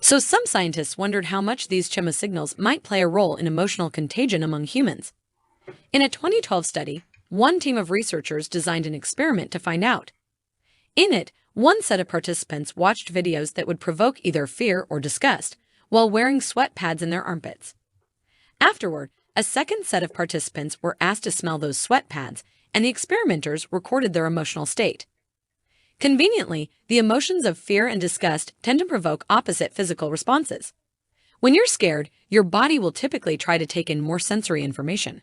So some scientists wondered how much these chemosignals might play a role in emotional contagion among humans. In a 2012 study, one team of researchers designed an experiment to find out. In it, one set of participants watched videos that would provoke either fear or disgust while wearing sweat pads in their armpits. Afterward, a second set of participants were asked to smell those sweat pads, and the experimenters recorded their emotional state. Conveniently, the emotions of fear and disgust tend to provoke opposite physical responses. When you're scared, your body will typically try to take in more sensory information.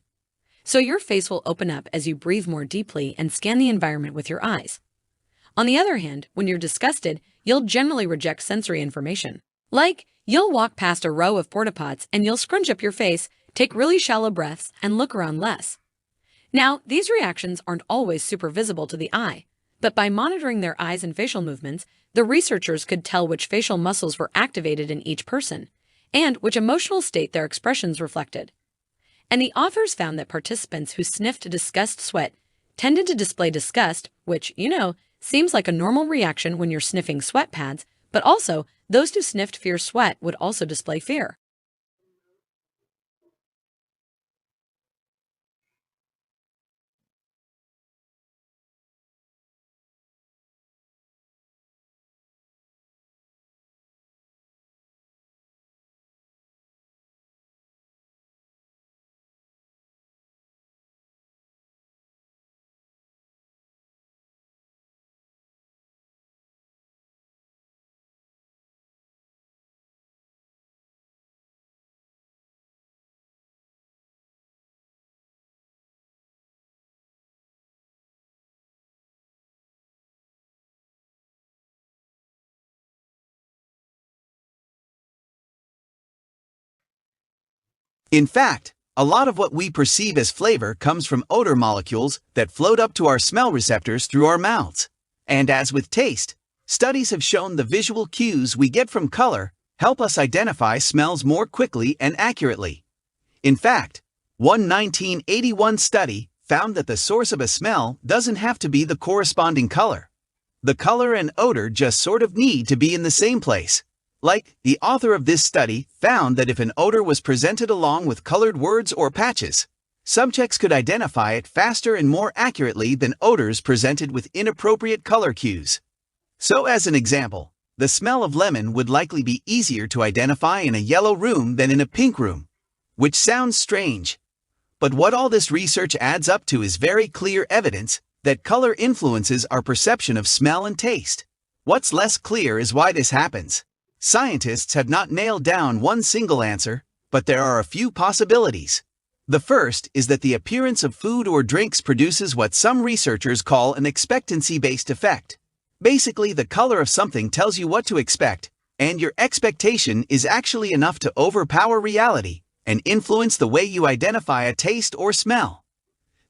So your face will open up as you breathe more deeply and scan the environment with your eyes. On the other hand, when you're disgusted, you'll generally reject sensory information. Like, you'll walk past a row of porta-pots and you'll scrunch up your face, take really shallow breaths, and look around less. Now, these reactions aren't always super visible to the eye, but by monitoring their eyes and facial movements, the researchers could tell which facial muscles were activated in each person, and which emotional state their expressions reflected. And the authors found that participants who sniffed disgust sweat tended to display disgust, which, seems like a normal reaction when you're sniffing sweat pads, but also those who sniffed fear sweat would also display fear. In fact, a lot of what we perceive as flavor comes from odor molecules that float up to our smell receptors through our mouths. And as with taste, studies have shown the visual cues we get from color help us identify smells more quickly and accurately. In fact, one 1981 study found that the source of a smell doesn't have to be the corresponding color. The color and odor just sort of need to be in the same place. Like, the author of this study found that if an odor was presented along with colored words or patches, subjects could identify it faster and more accurately than odors presented with inappropriate color cues. So as an example, the smell of lemon would likely be easier to identify in a yellow room than in a pink room, which sounds strange. But what all this research adds up to is very clear evidence that color influences our perception of smell and taste. What's less clear is why this happens. Scientists have not nailed down one single answer, but there are a few possibilities. The first is that the appearance of food or drinks produces what some researchers call an expectancy-based effect. Basically, the color of something tells you what to expect, and your expectation is actually enough to overpower reality and influence the way you identify a taste or smell.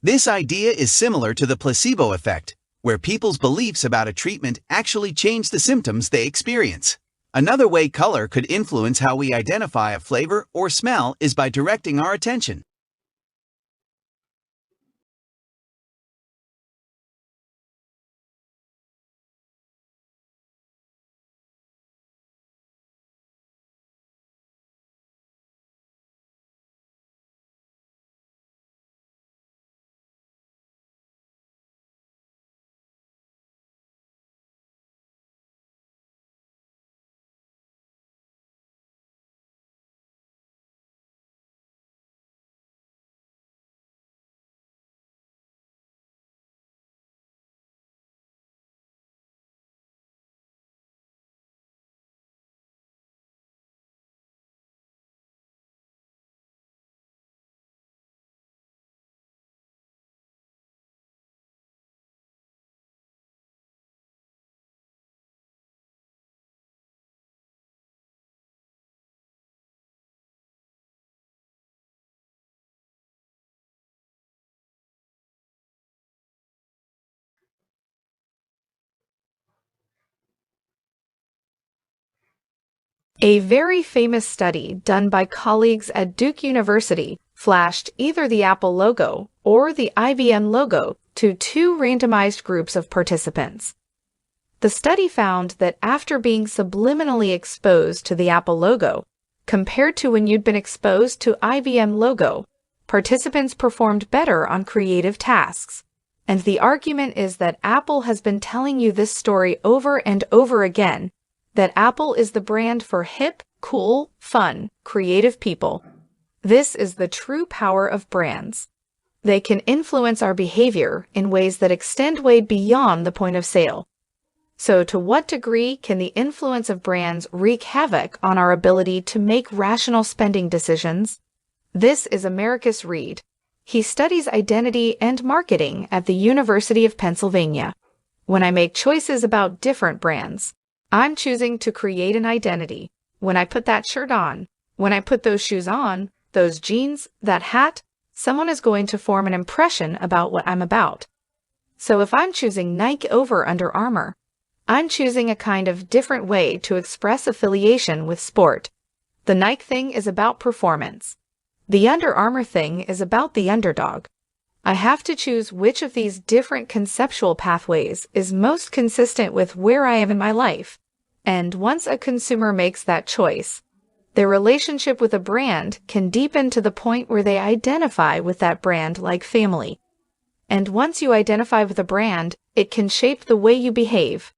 This idea is similar to the placebo effect, where people's beliefs about a treatment actually change the symptoms they experience. Another way color could influence how we identify a flavor or smell is by directing our attention. A very famous study done by colleagues at Duke University flashed either the Apple logo or the IBM logo to two randomized groups of participants. The study found that after being subliminally exposed to the Apple logo, compared to when you'd been exposed to IBM logo, participants performed better on creative tasks. And the argument is that Apple has been telling you this story over and over again, that Apple is the brand for hip, cool, fun, creative people. This is the true power of brands. They can influence our behavior in ways that extend way beyond the point of sale. So, to what degree can the influence of brands wreak havoc on our ability to make rational spending decisions? This is Americus Reed. He studies identity and marketing at the University of Pennsylvania. When I make choices about different brands, I'm choosing to create an identity. When I put that shirt on, when I put those shoes on, those jeans, that hat, someone is going to form an impression about what I'm about. So if I'm choosing Nike over Under Armour, I'm choosing a kind of different way to express affiliation with sport. The Nike thing is about performance. The Under Armour thing is about the underdog. I have to choose which of these different conceptual pathways is most consistent with where I am in my life. And once a consumer makes that choice, their relationship with a brand can deepen to the point where they identify with that brand like family. And once you identify with a brand, it can shape the way you behave.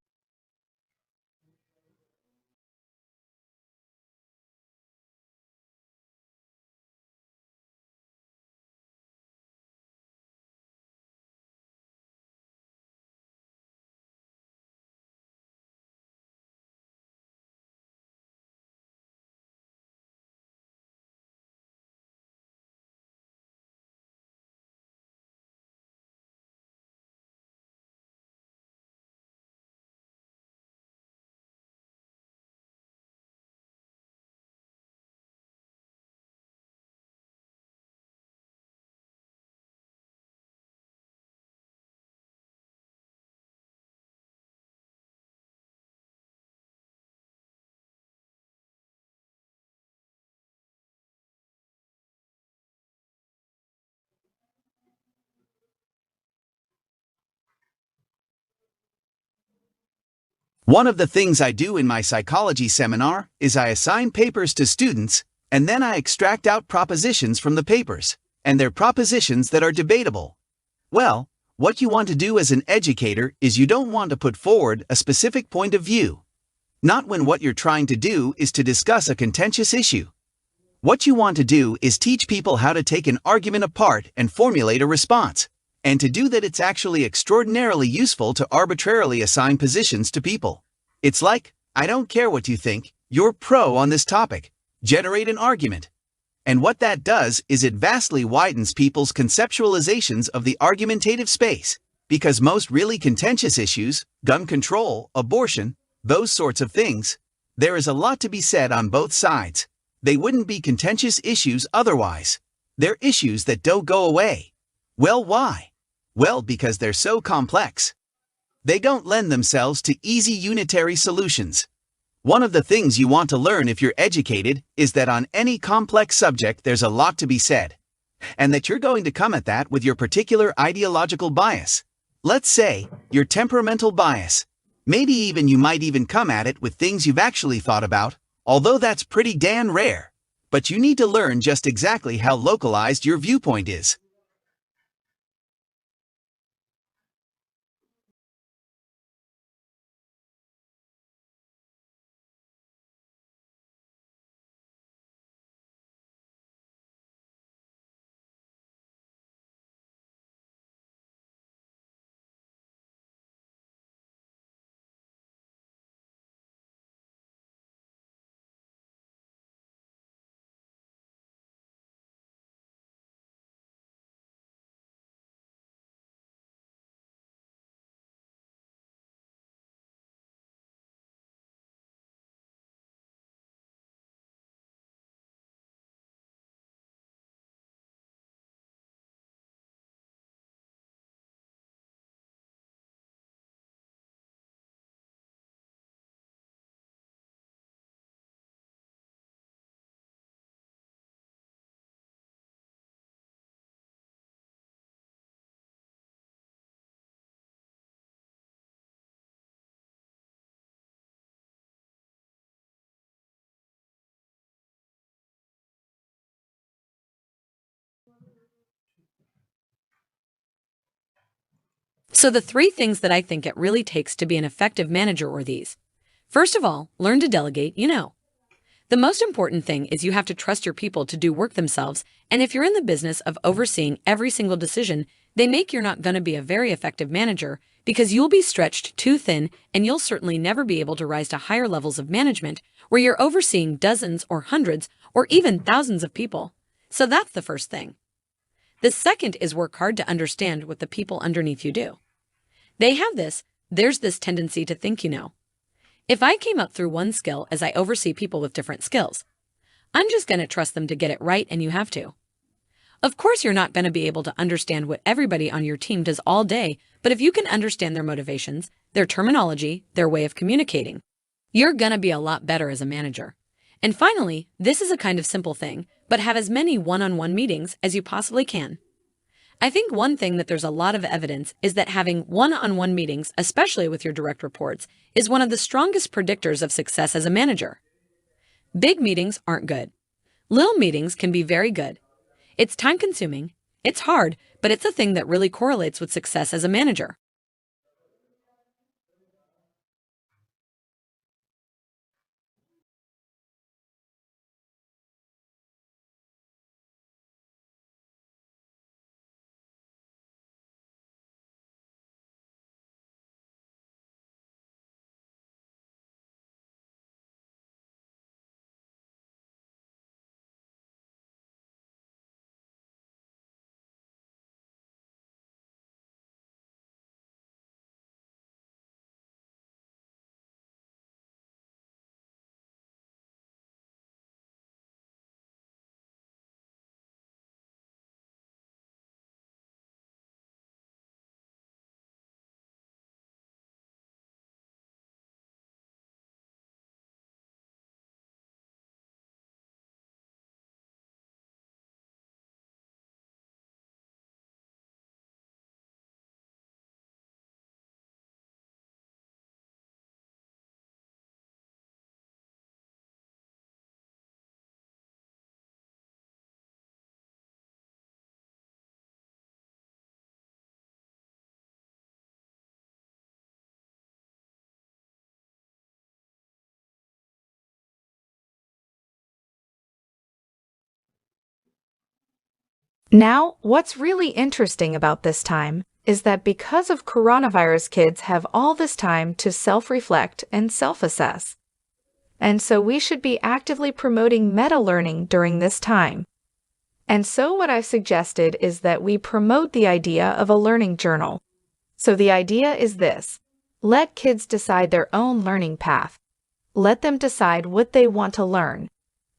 One of the things I do in my psychology seminar is I assign papers to students, and then I extract out propositions from the papers, and they're propositions that are debatable. Well, what you want to do as an educator is you don't want to put forward a specific point of view. Not when what you're trying to do is to discuss a contentious issue. What you want to do is teach people how to take an argument apart and formulate a response. And to do that, it's actually extraordinarily useful to arbitrarily assign positions to people. It's like, I don't care what you think, you're pro on this topic. Generate an argument. And what that does is it vastly widens people's conceptualizations of the argumentative space, because most really contentious issues, gun control, abortion, those sorts of things, there is a lot to be said on both sides. They wouldn't be contentious issues otherwise. They're issues that don't go away. Well, why? Well, because they're so complex. They don't lend themselves to easy unitary solutions. One of the things you want to learn if you're educated is that on any complex subject there's a lot to be said, and that you're going to come at that with your particular ideological bias. Let's say, your temperamental bias. Maybe even you might even come at it with things you've actually thought about, although that's pretty damn rare. But you need to learn just exactly how localized your viewpoint is. So the three things that I think it really takes to be an effective manager are these. First of all, learn to delegate, The most important thing is you have to trust your people to do work themselves, and if you're in the business of overseeing every single decision they make, you're not going to be a very effective manager because you'll be stretched too thin and you'll certainly never be able to rise to higher levels of management where you're overseeing dozens or hundreds or even thousands of people. So that's the first thing. The second is work hard to understand what the people underneath you do. There's this tendency to think, if I came up through one skill as I oversee people with different skills, I'm just going to trust them to get it right, and you have to. Of course, you're not going to be able to understand what everybody on your team does all day, but if you can understand their motivations, their terminology, their way of communicating, you're going to be a lot better as a manager. And finally, this is a kind of simple thing, but have as many one-on-one meetings as you possibly can. I think one thing that there's a lot of evidence is that having one-on-one meetings, especially with your direct reports, is one of the strongest predictors of success as a manager. Big meetings aren't good. Little meetings can be very good. It's time-consuming, it's hard, but it's a thing that really correlates with success as a manager. Now, what's really interesting about this time is that because of coronavirus, kids have all this time to self-reflect and self-assess. And so we should be actively promoting meta-learning during this time. And so what I've suggested is that we promote the idea of a learning journal. So the idea is this: let kids decide their own learning path. Let them decide what they want to learn.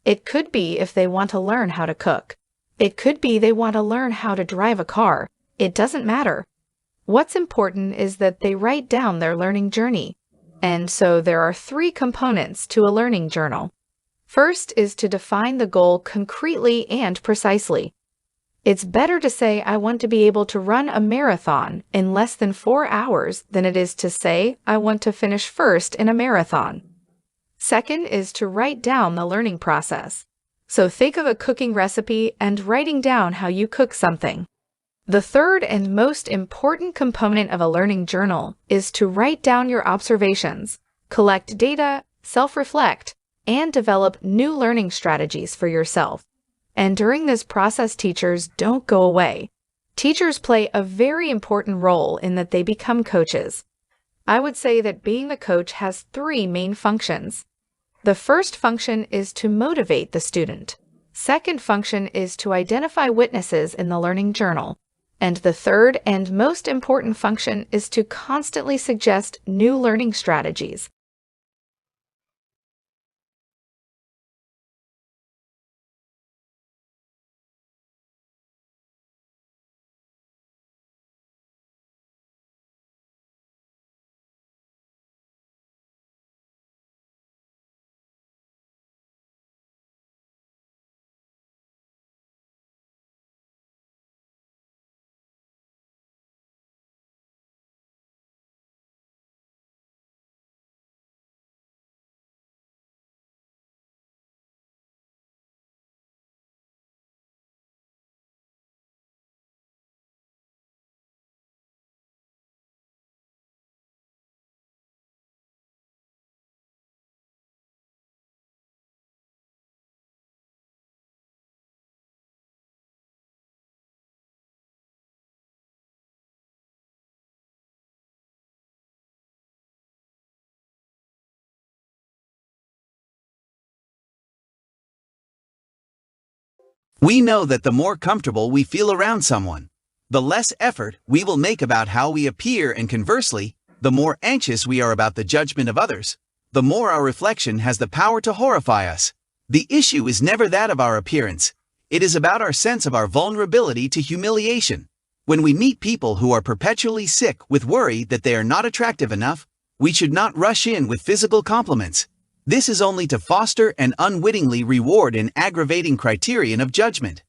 It could be if they want to learn how to cook. It could be they want to learn how to drive a car. It doesn't matter. What's important is that they write down their learning journey. And so there are three components to a learning journal. First is to define the goal concretely and precisely. It's better to say, I want to be able to run a marathon in less than 4 hours than it is to say, I want to finish first in a marathon. Second is to write down the learning process. So think of a cooking recipe and writing down how you cook something. The third and most important component of a learning journal is to write down your observations, collect data, self-reflect, and develop new learning strategies for yourself. And during this process, teachers don't go away. Teachers play a very important role in that they become coaches. I would say that being the coach has three main functions. The first function is to motivate the student. Second function is to identify witnesses in the learning journal. And the third and most important function is to constantly suggest new learning strategies. We know that the more comfortable we feel around someone, the less effort we will make about how we appear, and conversely, the more anxious we are about the judgment of others, the more our reflection has the power to horrify us. The issue is never that of our appearance. It is about our sense of our vulnerability to humiliation. When we meet people who are perpetually sick with worry that they are not attractive enough, we should not rush in with physical compliments. This is only to foster and unwittingly reward an aggravating criterion of judgment.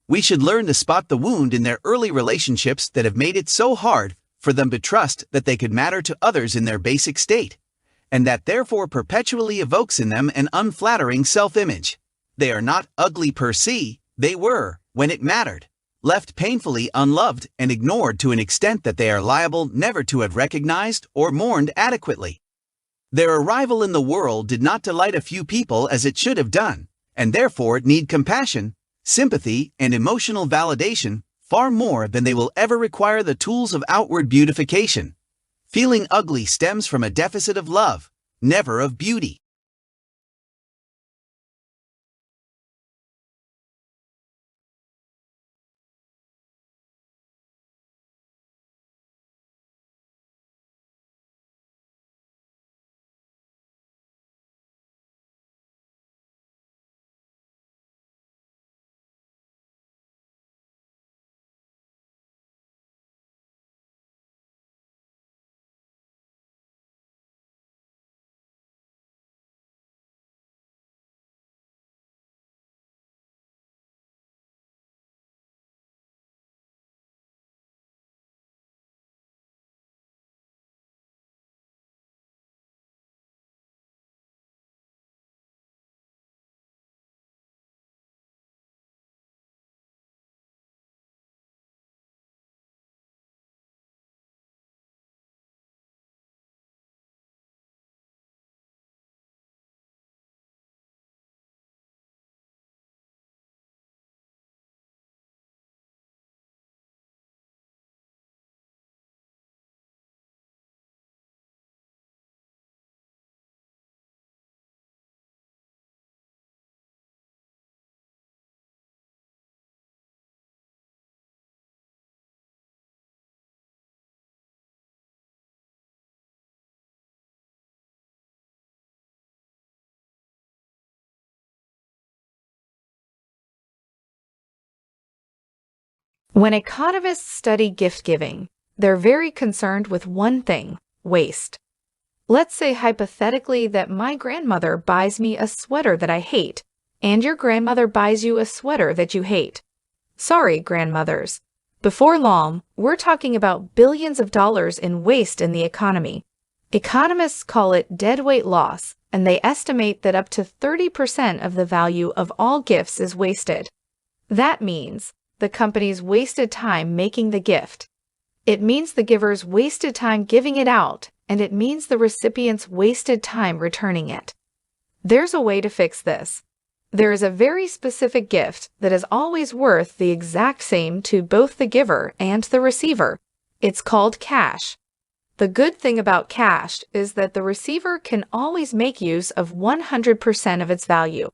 We should learn to spot the wound in their early relationships that have made it so hard for them to trust that they could matter to others in their basic state, and that therefore perpetually evokes in them an unflattering self-image. They are not ugly per se, they were, when it mattered, left painfully unloved and ignored to an extent that they are liable never to have recognized or mourned adequately. Their arrival in the world did not delight a few people as it should have done, and therefore need compassion, sympathy, and emotional validation far more than they will ever require the tools of outward beautification. Feeling ugly stems from a deficit of love, never of beauty. When economists study gift giving, they're very concerned with one thing: waste. Let's say hypothetically that my grandmother buys me a sweater that I hate, and your grandmother buys you a sweater that you hate. Sorry, grandmothers. Before long, we're talking about billions of dollars in waste in the economy. Economists call it deadweight loss, and they estimate that up to 30% of the value of all gifts is wasted. That means the company's wasted time making the gift. It means the giver's wasted time giving it out, and it means the recipient's wasted time returning it. There's a way to fix this. There is a very specific gift that is always worth the exact same to both the giver and the receiver. It's called cash. The good thing about cash is that the receiver can always make use of 100% of its value.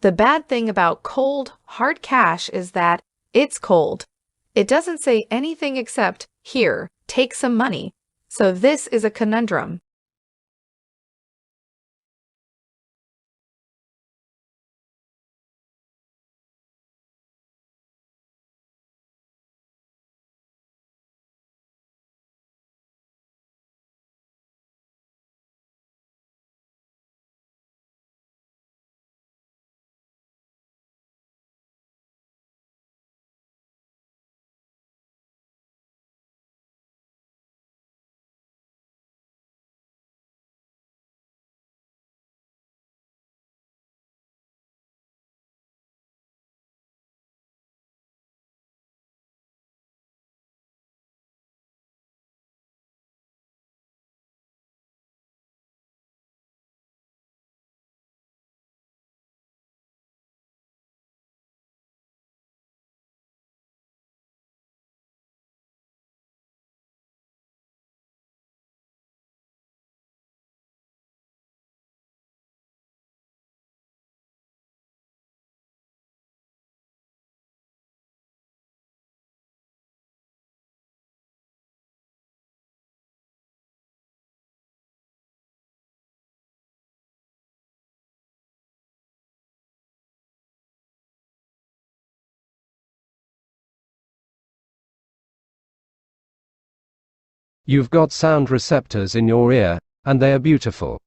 The bad thing about cold, hard cash is that it's cold. It doesn't say anything except, "Here, take some money." So this is a conundrum. You've got sound receptors in your ear, and they are beautiful.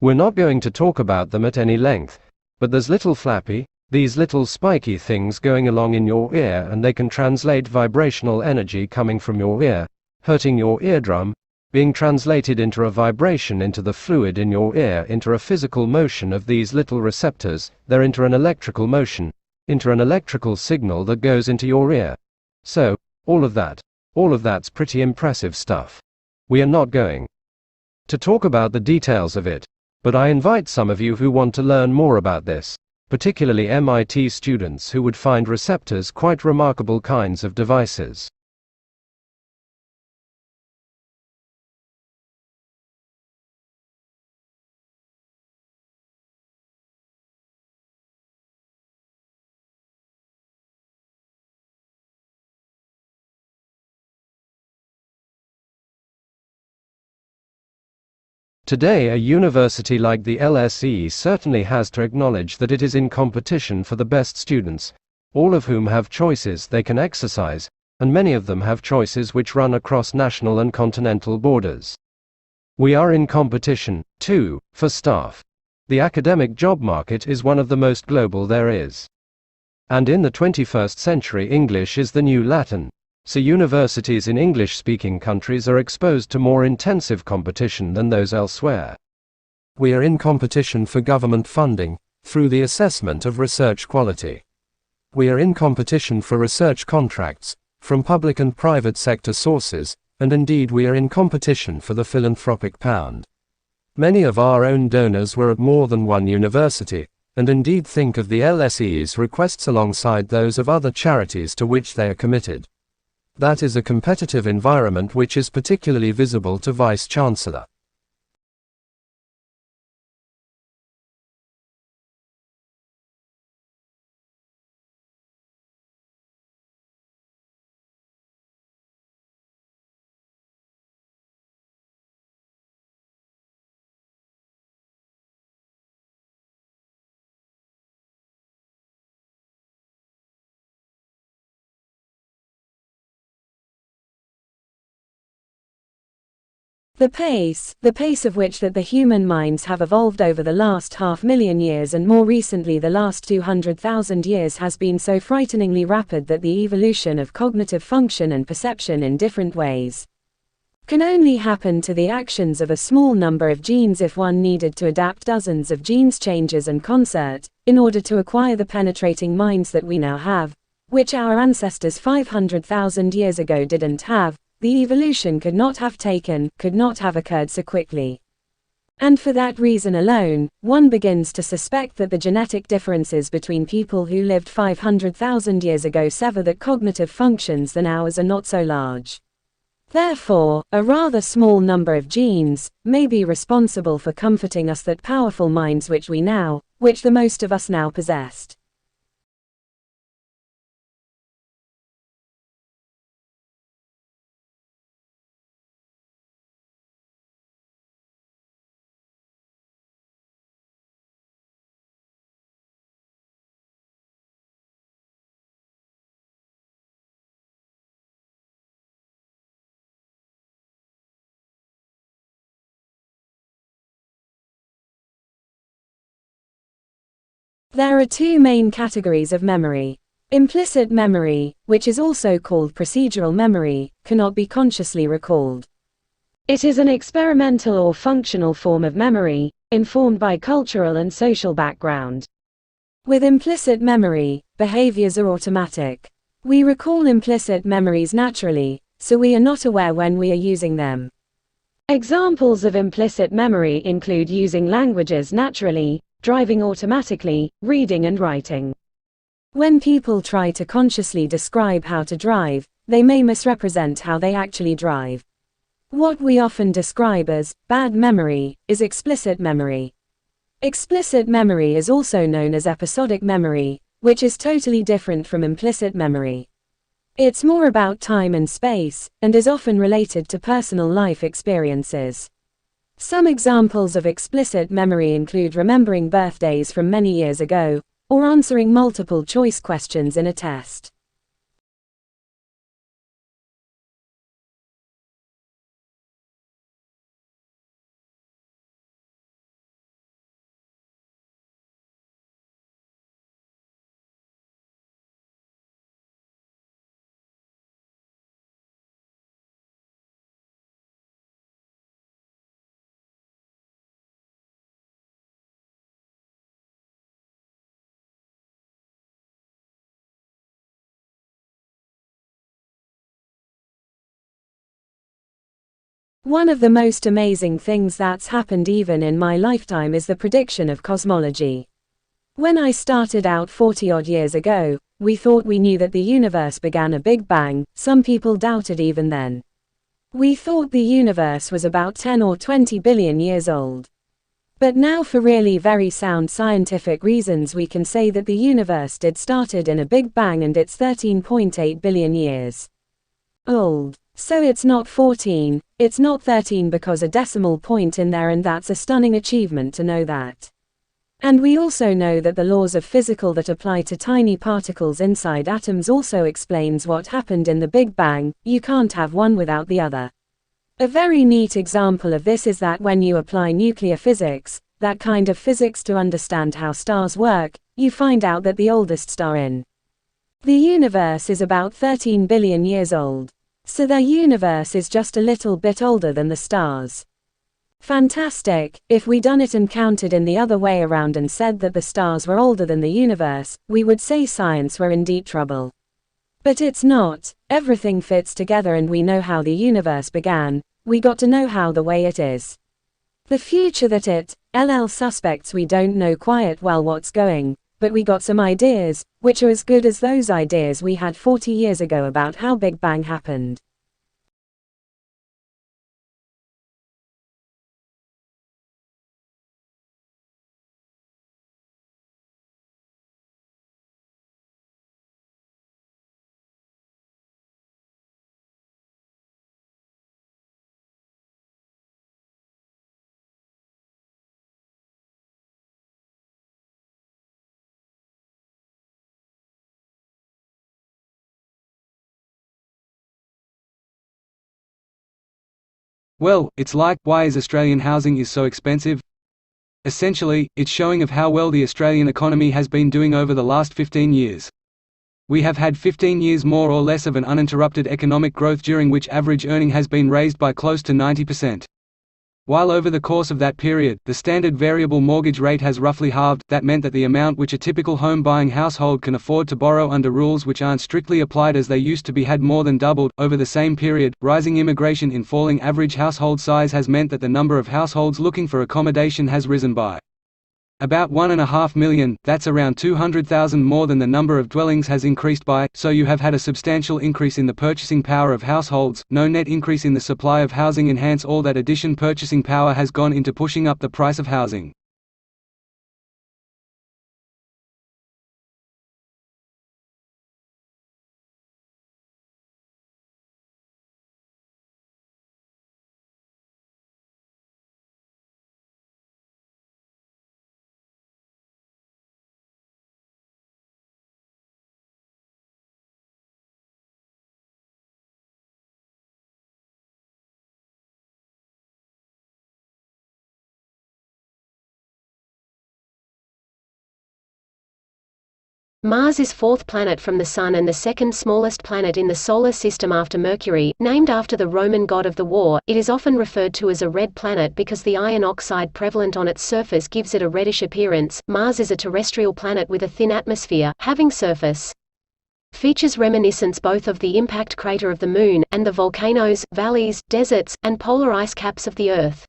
We're not going to talk about them at any length, but there's little flappy, these little spiky things going along in your ear, and they can translate vibrational energy coming from your ear, hurting your eardrum, being translated into a vibration into the fluid in your ear, into a physical motion of these little receptors, they're into an electrical motion, into an electrical signal that goes into your ear. So, all of that's pretty impressive stuff. We are not going to talk about the details of it, but I invite some of you who want to learn more about this, particularly MIT students who would find receptors quite remarkable kinds of devices. Today, a university like the LSE certainly has to acknowledge that it is in competition for the best students, all of whom have choices they can exercise, and many of them have choices which run across national and continental borders. We are in competition, too, for staff. The academic job market is one of the most global there is. And in the 21st century, English is the new Latin. So universities in English-speaking countries are exposed to more intensive competition than those elsewhere. We are in competition for government funding, through the assessment of research quality. We are in competition for research contracts, from public and private sector sources, and indeed we are in competition for the philanthropic pound. Many of our own donors were at more than one university, and indeed think of the LSE's requests alongside those of other charities to which they are committed. That is a competitive environment which is particularly visible to Vice-Chancellor. The pace of which that the human minds have evolved over the last 500,000 years and more recently the last 200,000 years has been so frighteningly rapid that the evolution of cognitive function and perception in different ways can only happen to the actions of a small number of genes if one needed to adapt dozens of genes changes and concert, in order to acquire the penetrating minds that we now have, which our ancestors 500,000 years ago didn't have. The evolution could not have occurred so quickly. And for that reason alone, one begins to suspect that the genetic differences between people who lived 500,000 years ago sever that cognitive functions than ours are not so large. Therefore, a rather small number of genes may be responsible for comforting us that powerful minds which the most of us now possessed. There are two main categories of memory. Implicit memory, which is also called procedural memory, cannot be consciously recalled. It is an experimental or functional form of memory, informed by cultural and social background. With implicit memory, behaviors are automatic. We recall implicit memories naturally, so we are not aware when we are using them. Examples of implicit memory include using languages naturally, driving automatically, reading and writing. When people try to consciously describe how to drive, they may misrepresent how they actually drive. What we often describe as bad memory is explicit memory. Explicit memory is also known as episodic memory, which is totally different from implicit memory. It's more about time and space, and is often related to personal life experiences. Some examples of explicit memory include remembering birthdays from many years ago, or answering multiple choice questions in a test. One of the most amazing things that's happened even in my lifetime is the prediction of cosmology. When I started out 40-odd years ago, we thought we knew that the universe began a Big Bang. Some people doubted even then. We thought the universe was about 10 or 20 billion years old. But now, for really very sound scientific reasons, we can say that the universe did started in a Big Bang and it's 13.8 billion years old. So it's not 14, it's not 13 because a decimal point in there, and that's a stunning achievement to know that. And we also know that the laws of physics that apply to tiny particles inside atoms also explains what happened in the Big Bang. You can't have one without the other. A very neat example of this is that when you apply nuclear physics, that kind of physics, to understand how stars work, you find out that the oldest star in the universe is about 13 billion years old. So their universe is just a little bit older than the stars. Fantastic. If we done it and counted in the other way around and said that the stars were older than the universe, we would say science were in deep trouble. But it's not. Everything fits together and we know how the universe began. We got to know how the way it is. The future that it, LL suspects we don't know quite well what's going, but we got some ideas, which are as good as those ideas we had 40 years ago about how Big Bang happened. Well, it's like, why is Australian housing is so expensive? Essentially, it's showing of how well the Australian economy has been doing over the last 15 years. We have had 15 years more or less of an uninterrupted economic growth, during which average earning has been raised by close to 90%. While over the course of that period, the standard variable mortgage rate has roughly halved. That meant that the amount which a typical home-buying household can afford to borrow under rules which aren't strictly applied as they used to be had more than doubled. Over the same period, rising immigration in falling average household size has meant that the number of households looking for accommodation has risen by about 1.5 million, that's around 200,000 more than the number of dwellings has increased by, so you have had a substantial increase in the purchasing power of households, no net increase in the supply of housing. Hence all that addition purchasing power has gone into pushing up the price of housing. Mars is fourth planet from the Sun and the second smallest planet in the Solar System after Mercury. Named after the Roman god of the war, it is often referred to as a red planet because the iron oxide prevalent on its surface gives it a reddish appearance. Mars is a terrestrial planet with a thin atmosphere, having surface features reminiscent both of the impact crater of the Moon, and the volcanoes, valleys, deserts, and polar ice caps of the Earth.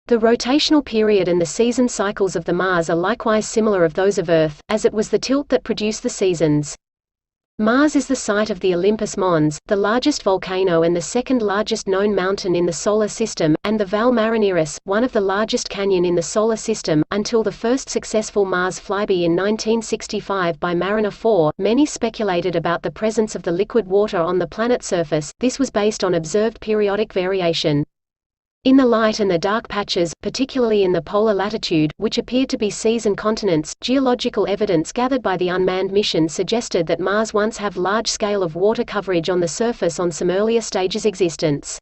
The rotational period and the season cycles of the Mars are likewise similar of those of Earth, as it was the tilt that produced the seasons. Mars is the site of the Olympus Mons, the largest volcano and the second largest known mountain in the Solar System, and the Val Marineris, one of the largest canyon in the Solar System. Until the first successful Mars flyby in 1965 by Mariner 4, many speculated about the presence of the liquid water on the planet's surface. This was based on observed periodic variation in the light and the dark patches, particularly in the polar latitude, which appeared to be seas and continents. Geological evidence gathered by the unmanned mission suggested that Mars once had large scale of water coverage on the surface on some earlier stages existence.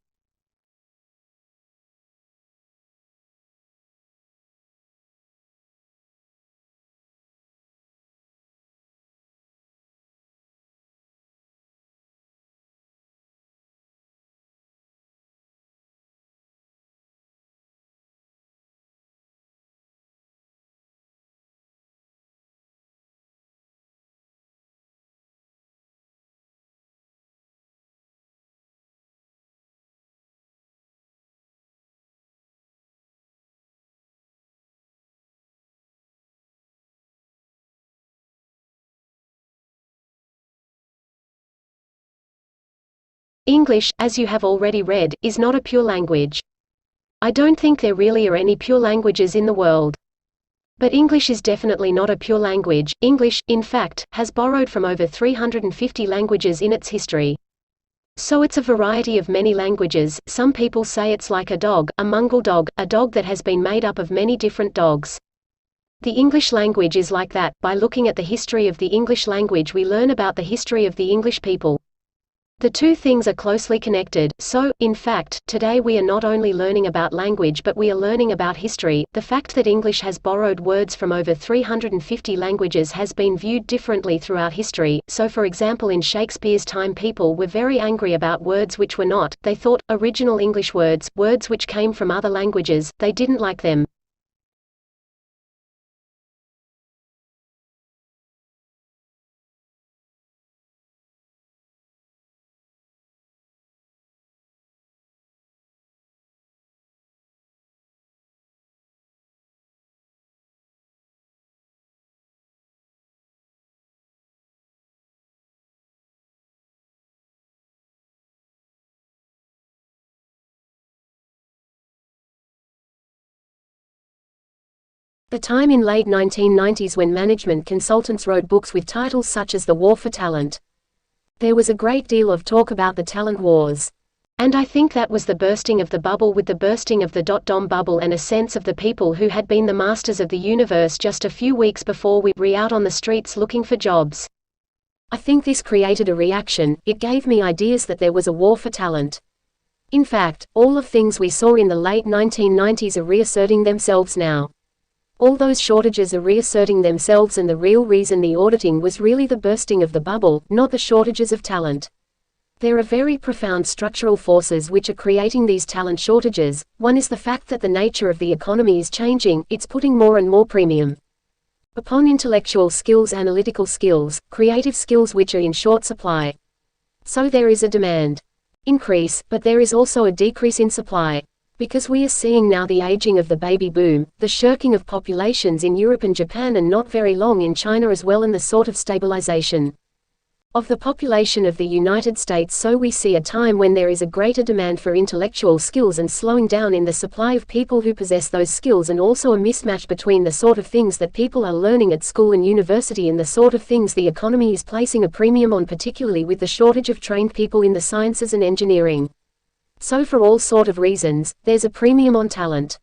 English, as you have already read, is not a pure language. I don't think there really are any pure languages in the world. But English is definitely not a pure language. English, in fact, has borrowed from over 350 languages in its history. So it's a variety of many languages. Some people say it's like a dog, a mongrel dog, a dog that has been made up of many different dogs. The English language is like that. By looking at the history of the English language, we learn about the history of the English people. The two things are closely connected, so, in fact, today we are not only learning about language but we are learning about history. The fact that English has borrowed words from over 350 languages has been viewed differently throughout history. So for example, in Shakespeare's time people were very angry about words which were not, they thought, original English words, words which came from other languages, they didn't like them. The time in late 1990s when management consultants wrote books with titles such as The War for Talent. There was a great deal of talk about the talent wars. And I think that was the bursting of the bubble, with the bursting of the dot-com bubble and a sense of the people who had been the masters of the universe just a few weeks before we were out on the streets looking for jobs. I think this created a reaction. It gave me ideas that there was a war for talent. In fact, all of things we saw in the late 1990s are reasserting themselves now. All those shortages are reasserting themselves, and the real reason the auditing was really the bursting of the bubble, not the shortages of talent. There are very profound structural forces which are creating these talent shortages. One is the fact that the nature of the economy is changing. It's putting more and more premium upon intellectual skills, analytical skills, creative skills which are in short supply. So there is a demand increase, but there is also a decrease in supply. Because we are seeing now the aging of the baby boom, the shirking of populations in Europe and Japan, and not very long in China as well, and the sort of stabilization of the population of the United States. So we see a time when there is a greater demand for intellectual skills and slowing down in the supply of people who possess those skills, and also a mismatch between the sort of things that people are learning at school and university and the sort of things the economy is placing a premium on, particularly with the shortage of trained people in the sciences and engineering. So for all sort of reasons, there's a premium on talent.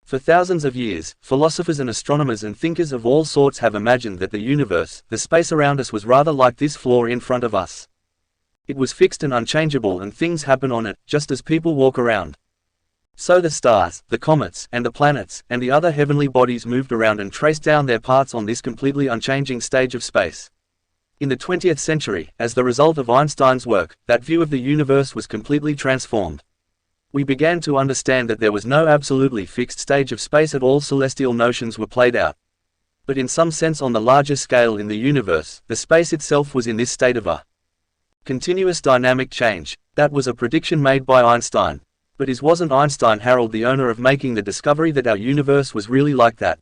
For thousands of years, philosophers and astronomers and thinkers of all sorts have imagined that the universe, the space around us, was rather like this floor in front of us. It was fixed and unchangeable, and things happen on it, just as people walk around. So the stars, the comets, and the planets, and the other heavenly bodies moved around and traced down their paths on this completely unchanging stage of space. In the 20th century, as the result of Einstein's work, that view of the universe was completely transformed. We began to understand that there was no absolutely fixed stage of space at all. Celestial notions were played out. But in some sense, on the larger scale in the universe, the space itself was in this state of a continuous dynamic change. That was a prediction made by Einstein. But wasn't Einstein Harold the owner of making the discovery that our universe was really like that?